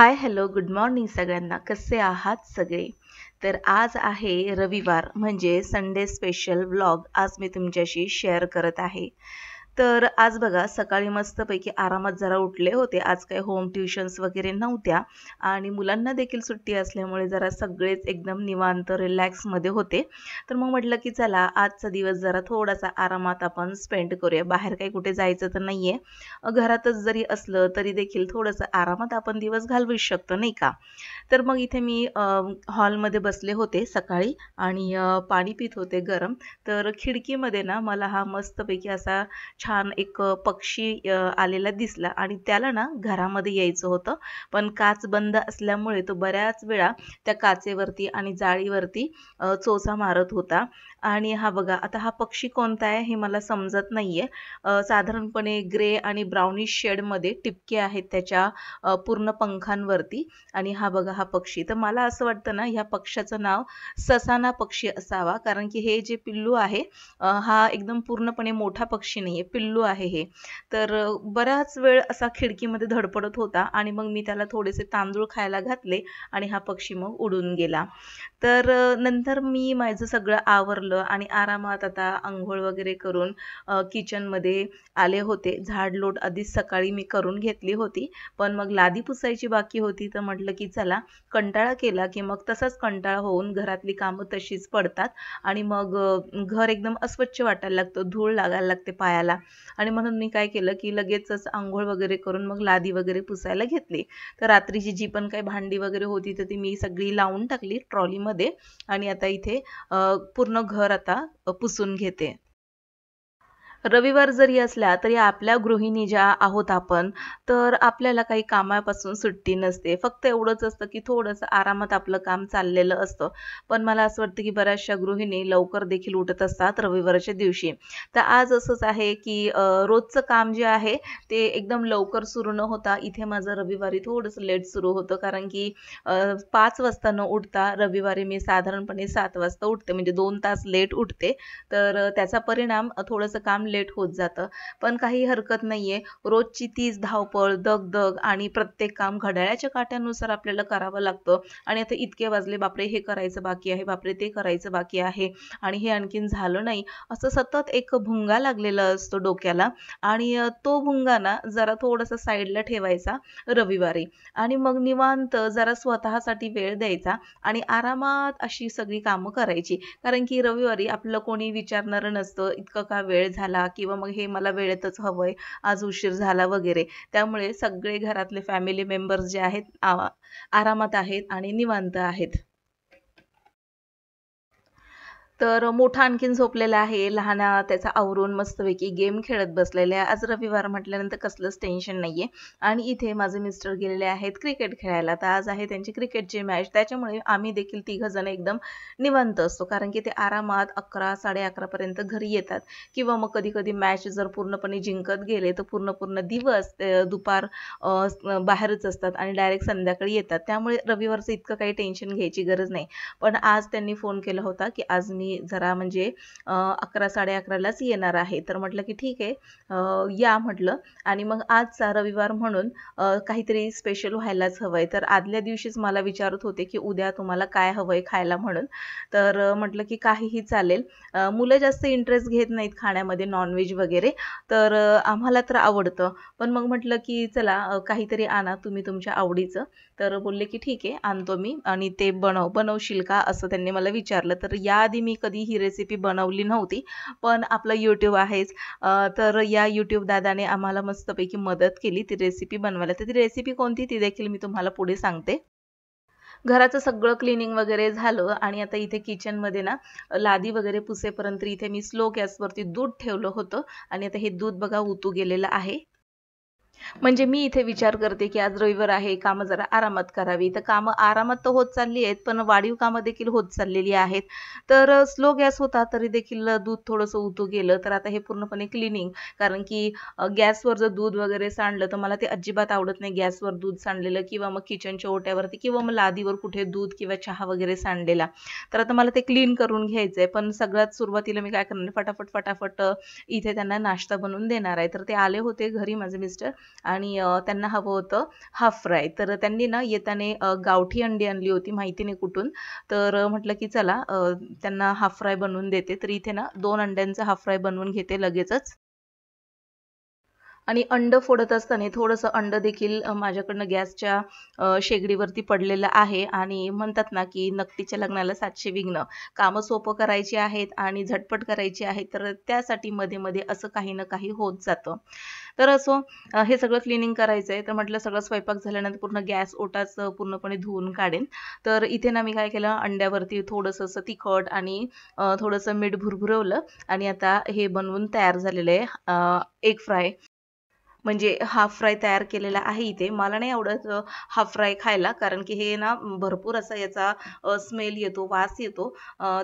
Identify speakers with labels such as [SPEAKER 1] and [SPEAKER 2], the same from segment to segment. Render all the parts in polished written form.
[SPEAKER 1] हाय, hello, good morning सगळ्यांना. कसे आहात सगळे? तर आज आहे रविवार म्हणजे संडे स्पेशल व्लॉग आज मी तुमच्याशी शेअर करत आहे. तर आज बघा सकाळी मस्तपैकी आरामात जरा उठले होते. आज काही होम ट्युशन्स वगैरे नव्हत्या आणि मुलांना देखील सुट्टी असल्यामुळे जरा सगळेच एकदम निवांत रिलॅक्समध्ये होते. तर मग म्हटलं की चला आजचा दिवस जरा थोडासा आरामात आपण स्पेंड करूया. बाहेर काही कुठे जायचं तर नाहीये. घरातच जरी असलं तरी देखील थोडंसं आरामात आपण दिवस घालवू शकतो नाही का? तर मग इथे मी हॉलमध्ये बसले होते सकाळी आणि पाणी पित होते गरम. तर खिडकीमध्ये ना मला हा मस्तपैकी असा छान एक पक्षी आलेला दिसला आणि त्याला ना घरामध्ये यायचं होतं. पण काच बंद असल्यामुळे तो बऱ्याच वेळा त्या काचेवरती आणि जाळीवरती चोचा मारत होता. आणि हा बघा आता हा पक्षी कोणता आहे हे मला समजत नाहीये. साधारणपणे ग्रे आणि ब्राउनिश शेडमध्ये टिपके आहेत त्याच्या पूर्ण पंखांवरती. आणि हा बघा हा पक्षी. तर मला असं वाटतं ना ह्या पक्ष्याचं नाव ससाना पक्षी असावा, कारण की हे जे पिल्लू आहे हा एकदम पूर्णपणे मोठा पक्षी नाहीये, पिल्लू आहे हे. तर बराच वेळ असा खिडकीमध्ये धडपडत होता आणि मग मी त्याला थोडेसे तांदूळ खायला घातले आणि हा पक्षी मग उडून गेला. तर नंतर मी माझं सगळं आवरलं आणि आरामात आता अंघोळ वगैरे करून किचनमध्ये आले होते. झाडलोट आधीच सकाळी मी करून घेतली होती. पण मग लादी पुसायची बाकी होती तर म्हटलं की चला कंटाळा केला की मग तसाच कंटाळा होऊन घरातली कामं तशीच पडतात आणि मग घर एकदम अस्वच्छ वाटायला लागतं, धूळ लागायला लागते पायाला. आणि म्हणून मी काय केलं की लगेचच अंघोळ वगैरे करून मग लादी वगैरे पुसायला घेतली. तर रात्रीची जी पण काही भांडी वगैरे होती तर ती मी सगळी लावून टाकली ट्रॉलीमध्ये आणि आता इथे पूर्ण घर आता पुसून घेते. रविवार जरी असला तरी आपल्या गृहिणी ज्या आहोत आपण, तर आपल्याला काही कामापासून सुट्टी नसते. फक्त एवढंच असतं की थोडंसं आरामात आपलं काम चाललेलं असतं. पण मला असं वाटतं की बऱ्याचशा गृहिणी लवकर देखील उठत असतात रविवारच्या दिवशी. तर आज असंच आहे की रोजचं काम जे आहे ते एकदम लवकर सुरू न होता इथे माझं रविवारी थोडंसं लेट सुरू होतं. कारण की 5 वाजता न उठता रविवारी मी साधारणपणे 7 वाजता उठते, म्हणजे 2 तास लेट उठते. तर त्याचा परिणाम थोडंसं काम लेट होत जातं. पण काही हरकत नाहीये. रोजची तीच धावपळ, दगदग आणि प्रत्येक काम घड्याळाच्या काट्यानुसार आपल्याला करावं लागतं. आणि आता इतके वाजले, बापरे हे करायचं बाकी आहे, बापरे ते करायचं बाकी आहे आणि हे आणखीन झालं नाही. असं सतत एक भुंगा लागलेला असतो डोक्याला आणि तो भुंगा ना जरा थोडासा साईडला ठेवायचा रविवारी आणि मग निवांत जरा स्वतःसाठी वेळ द्यायचा आणि आरामात अशी सगळी कामं करायची. कारण की रविवारी आपलं कोणी विचारणारं नसतं, इतकं का वेळ झाला किंवा मग हे मला वेळेतच हवंय, आज उशीर झाला वगैरे. त्यामुळे सगळे घरातले फॅमिली मेंबर्स जे आहेत आरामात आहेत आणि निवांत आहेत. तर मोठा आणखीन झोपलेला आहे. लहान त्याचा आवरून मस्तपैकी गेम खेळत बसलेला आहे. आज रविवार म्हटल्यानंतर कसलंच टेन्शन नाहीये. आणि इथे माझे मिस्टर गेलेले आहेत क्रिकेट खेळायला. तर आज आहे त्यांची क्रिकेटची मॅच. त्याच्यामुळे आम्ही देखील तिघंजण एकदम निवांत असतो. कारण की ते आरामात 11, 11:30 पर्यंत घरी येतात किंवा मग कधी-कधी मॅच जर पूर्णपणे जिंकत गेले, तर पूर्ण दिवस दुपार बाहेरच असतात आणि डायरेक्ट संध्याकाळी येतात. त्यामुळे रविवारचं इतकं काही टेन्शन घ्यायची गरज नाही. पण आज त्यांनी फोन केला होता, की आज मी जरा म्हणजे 11, 11:30लाच येणार आहे. तर म्हटलं की ठीक आहे, या म्हटलं. आणि मग आजचा रविवार म्हणून काहीतरी स्पेशल व्हायलाच हवंय. तर आदल्या दिवशीच मला विचारत होते, की उद्या तुम्हाला काय हवंय खायला म्हणून. तर म्हटलं की काहीही चालेल. मुलं जास्त इंटरेस्ट घेत नाहीत खाण्यामध्ये नॉन-व्हेज वगैरे. तर आम्हाला तर आवडतं. पण मग म्हटलं की चला काहीतरी आणा तुम्ही तुमच्या आवडीचं. तर बोलले की ठीक आहे आणतो मी आणि ते बनवशील का असं त्यांनी मला विचारलं. तर याआधी मी कधी ही रेसिपी बनवली नव्हती. पण आपलं YouTube आहेच. तर या YouTube दादाने आम्हाला मस्तपैकी मदत केली ती रेसिपी बनवायला. तर ती रेसिपी कोणती ती देखील मी तुम्हाला पुढे सांगते. घराचं सगळं क्लीनिंग वगैरे झालं आणि आता इथे किचनमध्ये ना लादी वगैरे पुसेपर्यंत इथे मी स्लो गॅसवरती दूध ठेवलं होतं आणि आता हे दूध बघा उतू गेलेलं आहे. म्हणजे मी इथे विचार करते, की आज रविवार आहे, कामं जरा आरामात करावी. तर कामं आरामात तर होत चालली आहेत, पण वाढीव कामं देखील होत चाललेली आहेत. तर स्लो गॅस होता तरी देखील दूध थोडंसं उतू गेलं. तर आता हे पूर्णपणे क्लीनिंग, कारण की गॅसवर जर दूध वगैरे सांडलं, तर मला ते अजिबात आवडत नाही गॅसवर दूध सांडलेलं किंवा मग किचनच्या ओट्यावरती किंवा मग लादीवर कुठे दूध किंवा चहा वगैरे सांडलेला. तर आता मला ते क्लीन करून घ्यायचंय. पण सगळ्यात सुरुवातीला मी काय करणार, फटाफट इथे त्यांना नाश्ता बनवून देणार आहे. तर ते आले होते घरी माझे मिस्टर आणि त्यांना हवं होतं हाफ फ्राय. तर त्यांनी ना येताना गावठी अंडी आणली होती, माहिती नाही कुठून. तर म्हटलं की चला त्यांना हाफ फ्राय बनवून देते. तर इथे ना 2 अंड्यांचा हाफ फ्राय बनवून घेते लगेचच. आणि अंड फोडत असताना थोडंसं अंड देखील माझ्याकडनं गॅसच्या शेगडीवरती पडलेलं आहे. आणि म्हणतात ना की नकटीच्या लग्नाला 700 विघ्न. कामं सोपं करायची आहेत आणि झटपट करायची आहेत, तर त्यासाठी मध्ये मध्ये असं काही ना काही होत जातं. तर असो हे सगळं क्लिनिंग करायचं आहे. तर म्हटलं सगळं स्वयंपाक झाल्यानंतर पूर्ण गॅस ओटाच पूर्णपणे धुवून काढेन. तर इथे ना मी काय केलं, अंड्यावरती थोडंसं असं तिखट आणि थोडंसं मीठ भुरभुरवलं आणि आता हे बनवून तयार झालेलं आहे एग फ्राय. म्हणजे हाफ फ्राय तयार केलेला आहे इथे. मला नाही आवडत हाफ फ्राय खायला, कारण की हे ना भरपूर असा याचा स्मेल येतो, वास येतो.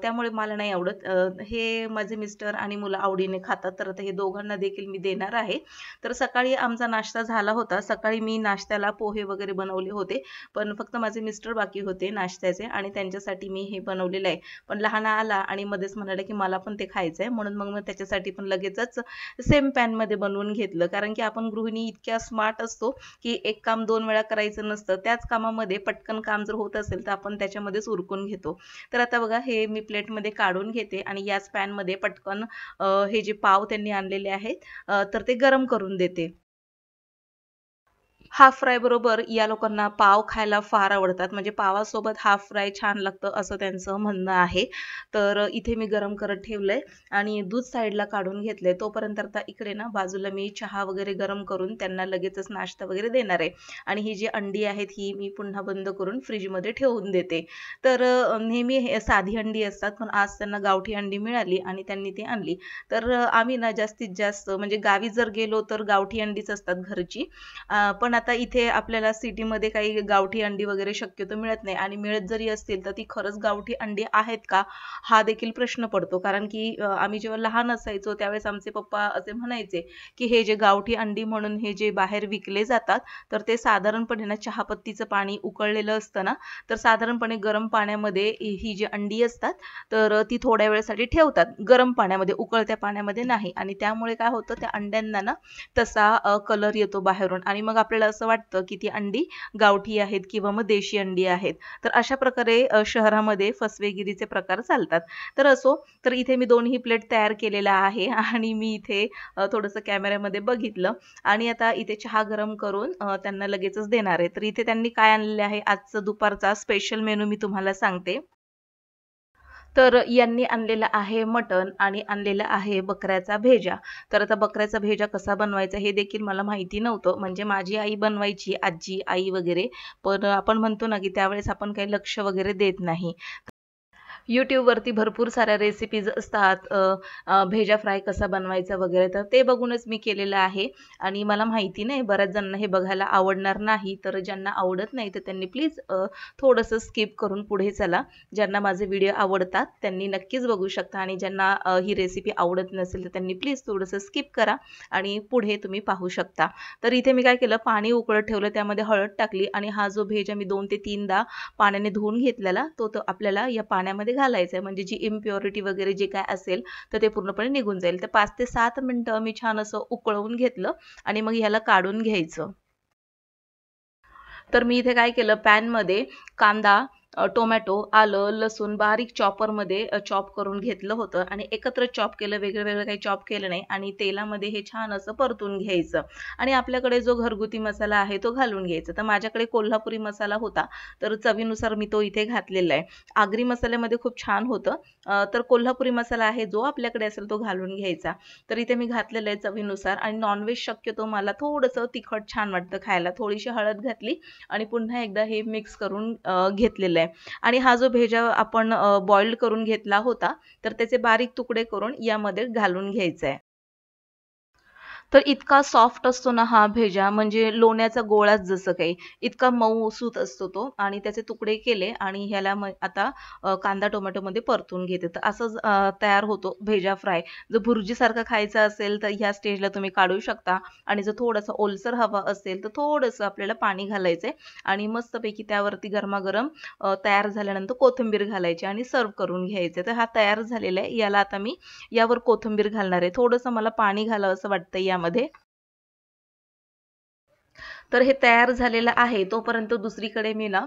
[SPEAKER 1] त्यामुळे मला नाही आवडत. हे माझे मिस्टर आणि मुलं आवडीने खातात, तर आता हे दोघांना देखील मी देणार आहे. तर सकाळी आमचा नाश्ता झाला होता. सकाळी मी नाश्त्याला पोहे वगैरे बनवले होते, पण फक्त माझे मिस्टर बाकी होते नाश्त्याचे आणि त्यांच्यासाठी मी हे बनवलेलं आहे. पण लहान आला आणि मध्येच म्हणाला की मला पण ते खायचं आहे, म्हणून मग मी त्याच्यासाठी पण लगेचच सेम पॅनमध्ये बनवून घेतलं. कारण की आपण गृहिणी इतक्या स्मार्ट असतो की एक काम 2 वेळा करायचं नसतं. त्याच कामामध्ये पटकन काम जर होत असेल तर आपण त्याच्यामध्येच उरकून घेतो. तर आता बघा हे मी प्लेटमध्ये काढून घेते आणि याच पॅनमध्ये पटकन हे जे पाव त्यांनी आणलेले आहेत तर ते गरम करून देते. हाफ फ्राय बरोबर या लोकांना पाव खायला फार आवडतात. म्हणजे पावासोबत हाफ फ्राय छान लागतं असं त्यांचं म्हणणं आहे. तर इथे मी गरम करत ठेवलंय आणि दूध साईडला काढून घेतलंय. तोपर्यंत आता इकडे ना बाजूला मी चहा वगैरे गरम करून त्यांना लगेचच नाश्ता वगैरे देणार आहे. आणि ही जी अंडी आहेत ही मी पुन्हा बंद करून फ्रीजमध्ये ठेवून देते. तर नेहमी हे साधी अंडी असतात, पण आज त्यांना गावठी अंडी मिळाली आणि त्यांनी ती आणली. तर आम्ही ना जास्तीत जास्त म्हणजे गावी जर गेलो तर गावठी अंडीच असतात घरची. पण आता इथे आपल्याला सिटीमध्ये काही गावठी अंडी वगैरे शक्यतो मिळत नाही आणि मिळत जरी असतील तर ती खरंच गावठी अंडी आहेत का, हा देखील प्रश्न पडतो. कारण की आम्ही जेव्हा लहान असायचो त्यावेळेस आमचे पप्पा असे म्हणायचे की हे जे गावठी अंडी म्हणून हे जे बाहेर विकले जातात, तर ते साधारणपणे ना चहापत्तीचं पाणी उकळलेलं असतं ना, तर साधारणपणे गरम पाण्यामध्ये ही जी अंडी असतात तर ती थोड्या वेळेसाठी ठेवतात गरम पाण्यामध्ये, उकळत्या पाण्यामध्ये नाही. आणि त्यामुळे काय होतं, त्या अंड्यांना ना तसा कलर येतो बाहेरून आणि मग आपल्याला असं वाटतं की ती अंडी गावठी आहेत किंवा मग देशी अंडी आहेत. तर अशा प्रकारे शहरामध्ये फसवेगिरीचे प्रकार चालतात. तर असो, तर इथे मी दोन्ही प्लेट तयार केलेल्या आहे आणि मी इथे थोडंसं कॅमेऱ्यामध्ये बघितलं आणि आता इथे चहा गरम करून त्यांना लगेचच देणार आहे. तर इथे त्यांनी काय आणलेले आहे, आजचा दुपारचा स्पेशल मेनू मी तुम्हाला सांगते. तर यांनी आणलेलं आहे मटण आणि आणलेलं आहे बकऱ्याचा भेजा. तर आता बकऱ्याचा भेजा कसा बनवायचा हे देखील मला माहिती नव्हतं. म्हणजे माझी आई बनवायची, आजी, आई वगैरे. पण आपण म्हणतो ना, की त्यावेळेस आपण काही लक्ष वगैरे देत नाही. YouTubeवरती भरपूर साऱ्या रेसिपीज असतात भेजा फ्राय कसा बनवायचा वगैरे, तर ते बघूनच मी केलेलं आहे. आणि मला माहिती नाही बऱ्याच जणांना हे बघायला आवडणार नाही, तर ज्यांना आवडत नाही तर त्यांनी प्लीज थोडंसं स्किप करून पुढे चला. ज्यांना माझे व्हिडिओ आवडतात त्यांनी नक्कीच बघू शकता आणि ज्यांना ही रेसिपी आवडत नसेल तर त्यांनी प्लीज थोडंसं स्किप करा आणि पुढे तुम्ही पाहू शकता. तर इथे मी काय केलं, पाणी उकळत ठेवलं, त्यामध्ये हळद टाकली आणि हा जो भेजा मी 2 ते 3दा पाण्याने धुवून घेतलेला तो तो आपल्याला या पाण्यामध्ये घालायचा आहे. म्हणजे जी इम्प्युरिटी वगैरे जे काय असेल तर ते पूर्णपणे निघून जाईल. तर 5 ते 7 मिनिटं मी छान असं उकळवून घेतलं आणि मग ह्याला काढून घ्यायचं. तर मी इथे काय केलं, पॅनमध्ये कांदा, टोमॅटो, आलं, लसूण बारीक चॉपरमध्ये चॉप करून घेतलं होतं आणि एकत्र चॉप केलं, वेगळं-वेगळं काही चॉप केलं नाही आणि तेलामध्ये हे छान असं परतून घ्यायचं. आणि आपल्याकडे जो घरगुती मसाला आहे तो घालून घ्यायचा. तर माझ्याकडे कोल्हापुरी मसाला होता, तर चवीनुसार मी तो इथे घातलेला आहे. आगरी मसाल्यामध्ये खूप छान होतं. तर कोल्हापुरी मसाला आहे जो आपल्याकडे असेल तो घालून घ्यायचा. तर इथे मी घातलेलं आहे चवीनुसार. आणि नॉनव्हेज शक्यतो मला थोडंसं तिखट छान वाटतं खायला. थोडीशी हळद घातली आणि पुन्हा एकदा हे मिक्स करून घेतलेलं आहे. आणि हा जो भेजा आपण बॉइल्ड करून घेतला होता, तर त्याचे बारीक तुकडे करून यामध्ये घालून घ्यायचा आहे. तर इतका सॉफ्ट असतो ना हा भेजा, म्हणजे लोण्याचा गोळाच जसं काही. इतका मऊसूत असतो तो आणि त्याचे तुकडे केले आणि ह्याला आता कांदा टोमॅटोमध्ये परतून घेते. तर असंच तयार होतो भेजा फ्राय. जर भुर्जीसारखं खायचं असेल तर ह्या स्टेजला तुम्ही काढू शकता आणि जर थोडंसं ओलसर हवा असेल तर थोडंसं आपल्याला पाणी घालायचंय आणि मस्तपैकी त्यावरती गरमागरम तयार झाल्यानंतर कोथिंबीर घालायची आणि सर्व्ह करून घ्यायचे. तर हा तयार झालेला आहे. याला आता मी यावर कोथिंबीर घालणार आहे. थोडंसं मला पाणी घालावं असं वाटतं यामध्ये. तर हे तयार झालेलं आहे तोपर्यंत दुसरीकडे मी ना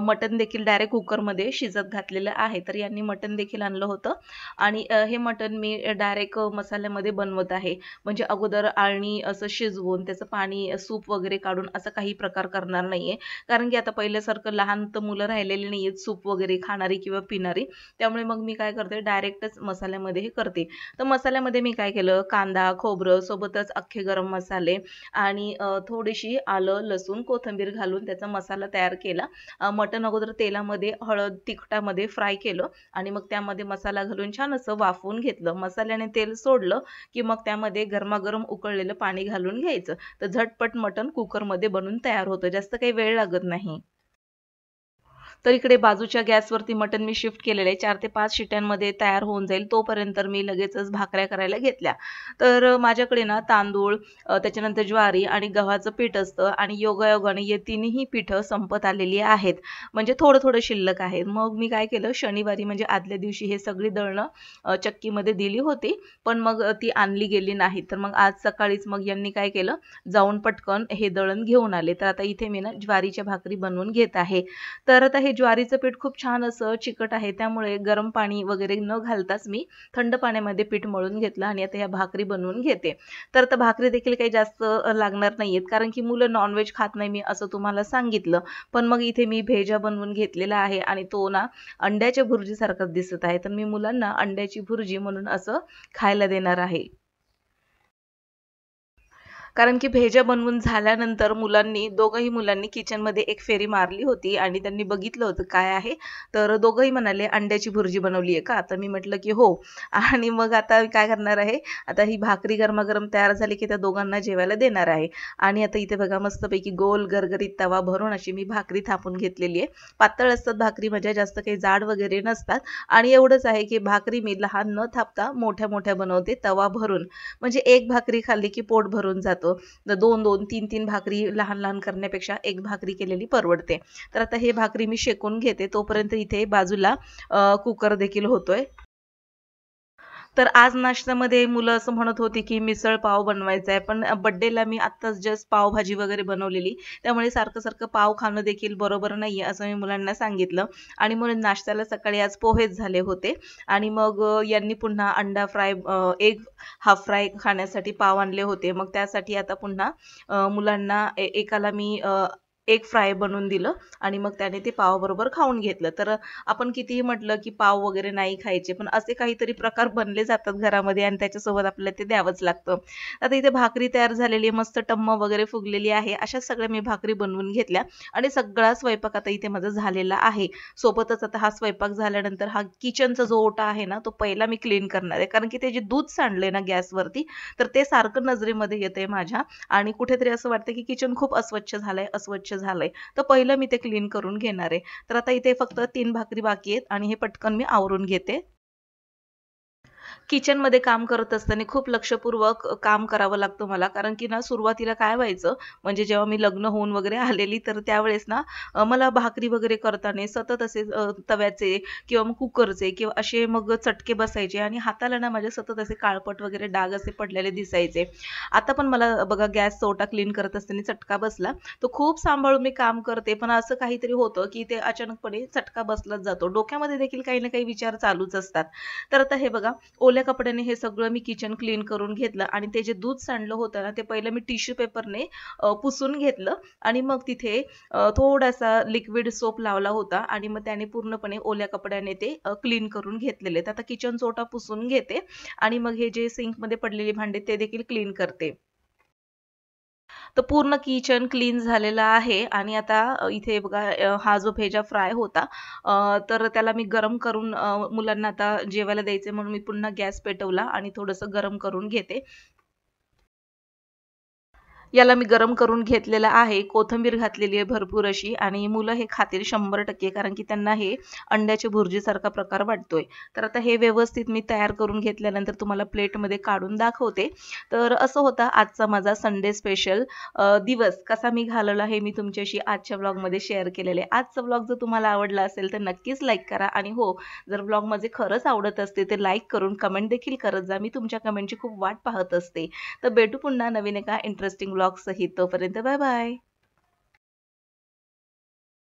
[SPEAKER 1] मटण देखील डायरेक्ट कुकरमध्ये शिजत घातलेलं आहे. तर यांनी मटण देखील आणलं होतं आणि हे मटण मी डायरेक्ट मसाल्यामध्ये बनवत आहे. म्हणजे अगोदर आळणी असं शिजवून त्याचं पाणी सूप वगैरे काढून असं काही प्रकार करणार नाहीये. कारण की आता पहिल्यासारखं लहान तर मुलं राहिलेली नाहीयेत सूप वगैरे खाणारी किंवा पिणारी. त्यामुळे मग मी काय करते डायरेक्टच मसाल्यामध्ये हे करते. तर मसाल्यामध्ये मी काय केलं कांदा, खोबरं सोबतच अख्खे गरम मसाले आणि थोडीशी आलं, लसूण, कोथिंबीर घालून त्याचा मसाला तयार केला. मटण अगोदर तेलामध्ये हळद, तिखटामध्ये फ्राय केलं आणि मग त्यामध्ये मसाला घालून छान असं वाफवून घेतलं. मसाल्याने तेल सोडलं की मग त्यामध्ये गरमागरम उकळलेलं पाणी घालून घ्यायचं. तर झटपट मटण कुकरमध्ये बनून तयार होतं. जास्त काही वेळ लागत नाही. तर इकडे बाजूच्या गॅसवरती मटण मी शिफ्ट केलेलं आहे. 4 ते 5 शिट्यांमध्ये तयार होऊन जाईल. तोपर्यंत मी लगेचच भाकऱ्या करायला घेतल्या. तर माझ्याकडे ना तांदूळ, त्याच्यानंतर ज्वारी आणि गव्हाचं पीठ असतं आणि योगायोगाने हे तिन्ही पीठं संपत आलेली आहेत. म्हणजे थोडं-थोडं शिल्लक आहे. मग मी काय केलं शनिवारी म्हणजे आदल्या दिवशी हे सगळी दळणं चक्कीमध्ये दिली होती. पण मग ती आणली गेली नाहीत. तर मग आज सकाळीच मग यांनी काय केलं जाऊन पटकन हे दळण घेऊन आले. तर आता इथे मी ना ज्वारीच्या भाकरी बनवून घेत आहे. तर आता हे ज्वारीचं पीठ खूप छान असं चिकट आहे त्यामुळे गरम पाणी वगैरे न घालताच मी थंड पाण्यामध्ये पीठ मळून घेतलं आणि आता ह्या भाकरी बनवून घेते. तर आता भाकरी देखील काही जास्त लागणार नाहीयेत कारण की मुलं नॉनव्हेज खात नाही मी असं तुम्हाला सांगितलं. पण मग इथे मी भेजा बनवून घेतलेला आहे आणि तो ना अंड्याच्या भुर्जीसारखाच दिसत आहे. तर मी मुलांना अंड्याची भुर्जी म्हणून असं खायला देणार आहे. कारण की भेजा बनवून झाल्यानंतर दोघंही मुलांनी किचनमध्ये एक फेरी मारली होती आणि त्यांनी बघितलं होतं काय आहे. तर दोघंही म्हणाले, "अंड्याची भुर्जी बनवली आहे का?" तर मी म्हटलं की "हो." आणि मग आता काय करणार आहे, आता ही भाकरी गरमागरम तयार झाली की त्या दोघांना जेवायला देणार आहे. आणि आता इथे बघा मस्तपैकी गोल गरगरीत तवा भरून अशी मी भाकरी थापून घेतलेली आहे. पातळ असतात भाकरी म्हणजे जास्त काही जाड वगैरे नसतात. आणि एवढंच आहे की भाकरी मी लहान न थापता मोठ्या-मोठ्या बनवते तवा भरून. म्हणजे एक भाकरी खाल्ली की पोट भरून जातं. 2-2, 3-3 भाकरी लहान-लहान करण्यापेक्षा एक भाकरी केलेली परवडते. तर आता हे भाकरी मी शेकून घेते. तोपर्यंत इथे बाजूला कुकर देखील होतोय. तर आज नाश्त्यामध्ये मुलं असं म्हणत होती, की मिसळ पाव बनवायचा आहे. पण बर्थडेला मी आत्ताच जस्ट पावभाजी वगैरे बनवलेली. त्यामुळे सारखं-सारखं पाव खाणं देखील बरोबर नाहीये, असं मी मुलांना सांगितलं. आणि म्हणून नाश्त्याला सकाळी आज पोहेच झाले होते. आणि मग यांनी पुन्हा अंडा फ्राय, एग हाफ फ्राय खाण्यासाठी पाव आणले होते. मग त्यासाठी आता पुन्हा मुलांना एकाला मी एग फ्राय बनवून दिलं आणि मग त्याने ते पावाबरोबर खाऊन घेतलं. तर आपण कितीही म्हटलं, की पाव वगैरे नाही खायचे, पण असे काहीतरी प्रकार बनले जातात घरामध्ये आणि त्याच्यासोबत आपल्याला ते द्यावंच लागतं. आता इथे भाकरी तयार झालेली आहे, मस्त टम्म वगैरे फुगलेली आहे. अशा सगळ्या मी भाकरी बनवून घेतल्या आणि सगळा स्वयंपाक आता इथे माझा झालेला आहे. सोबतच आता हा स्वयंपाक झाल्यानंतर हा किचनचा जो ओटा आहे ना, तो पहिला मी क्लीन करणार आहे. कारण की ते जे दूध सांडलंय ना गॅसवरती, तर ते सारखं नजरेमध्ये येतंय माझ्या आणि कुठेतरी असं वाटतं, की किचन खूप अस्वच्छ झालंय, अस्वच्छ झालंय. तर पहिलं मी ते क्लीन करून घेणार आहे. तर आता इथे फक्त 3 भाकरी बाकी आहेत आणि हे पटकन मी आवरून घेते. किचनमध्ये काम करत असताना खूप लक्षपूर्वक काम करावं लागतं मला. कारण की ना सुरुवातीला काय व्हायचं, म्हणजे जेव्हा मी लग्न होऊन वगैरे आलेली, तर त्यावेळेस ना मला भाकरी वगैरे करताना सतत असे तव्याचे किंवा मग कुकरचे किंवा असे मग चटके बसायचे आणि हाताला ना माझ्या सतत असे काळपट वगैरे डाग असे पडलेले दिसायचे. आता पण मला बघा गॅसचा ओटा क्लीन करत असताना चटका बसला. तर खूप सांभाळून मी काम करते, पण असं काहीतरी होतं, की ते अचानकपणे चटका बसलाच जातो. डोक्यामध्ये देखील काही ना काही विचार चालूच असतात. तर आता हे बघा ओल्या कपड्याने हे सगळं मी किचन क्लीन करून घेतलं आणि ते जे दूध सांडलं होतं ना ते पहिलं मी टिश्यू पेपरने पुसून घेतलं आणि मग तिथे थोडासा लिक्विड सोप लावला होता आणि मग त्याने पूर्णपणे ओल्या कपड्याने ते क्लीन करून घेतलेले. तर आता किचन चोटा पुसून घेते आणि मग हे जे सिंकमध्ये पडलेली भांडे ते देखील क्लीन करते. तर पूर्ण किचन क्लीन झालेलं आहे आणि आता इथे बघा हा जो भेजा फ्राय होता, तर त्याला मी गरम करून मुलांना आता जेवायला द्यायचे म्हणून मी पुन्हा गॅस पेटवला आणि थोडंसं गरम करून घेते. याला मी गरम करून घेतलेलं आहे. कोथिंबीर घातलेली आहे भरपूर अशी आणि मुलं हे खातील 100% कारण की त्यांना हे अंड्याच्या भुर्जीसारखा प्रकार वाटतोय. तर आता हे व्यवस्थित मी तयार करून घेतल्यानंतर तुम्हाला प्लेटमध्ये काढून दाखवते. तर असं होता आजचा माझा संडे स्पेशल दिवस कसा मी घालवला हे मी तुमच्याशी आजच्या व्लॉगमध्ये शेअर केलेले आहे. आजचा व्लॉग जर तुम्हाला आवडला असेल तर नक्कीच लाईक करा आणि हो, जर व्लॉग माझे खरंच आवडत असते तर लाईक करून कमेंट देखील करत जा. मी तुमच्या कमेंटची खूप वाट पाहत असते. तर भेटू पुन्हा नवीन एका इंटरेस्टिंग व्लॉग सहित. तोपर्यंत बाय बाय.